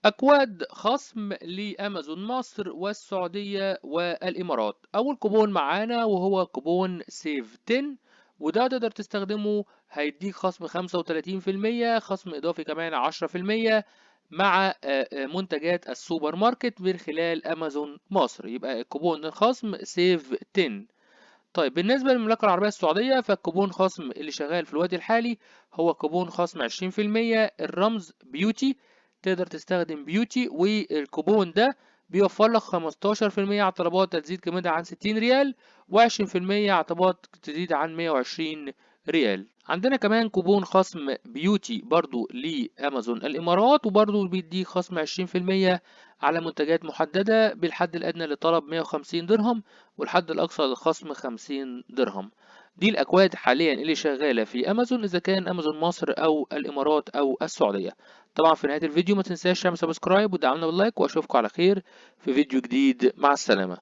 أكواد خصم لأمازون مصر والسعودية والإمارات. أول كوبون معانا وهو كوبون سيف 10، وده تقدر تستخدمه، هيديك خصم 35%، خصم إضافي كمان 10% مع منتجات السوبر ماركت من خلال أمازون مصر. يبقى الكوبون الخصم سيف 10. طيب بالنسبة للمملكة العربية السعودية، فالكوبون خصم اللي شغال في الوقت الحالي هو كوبون خصم 20%، الرمز بيوتي. تقدر تستخدم بيوتي، والكوبون ده بيوفر لك 15% على طلبات تزيد قيمتها عن 60 ريال، و20% على طلبات تزيد عن 120 ريال. عندنا كمان كوبون خصم بيوتي برضو لأمازون الإمارات، وبرضو بيديك خصم 20% على منتجات محددة، بالحد الأدنى للطلب 150 درهم والحد الأقصى للخصم 50 درهم. دي الأكواد حاليا اللي شغالة في أمازون، إذا كان أمازون مصر أو الإمارات أو السعودية. طبعا في نهاية الفيديو ما تنساش تعمل سبسكرايب ودعمنا باللايك، وأشوفكم على خير في فيديو جديد. مع السلامة.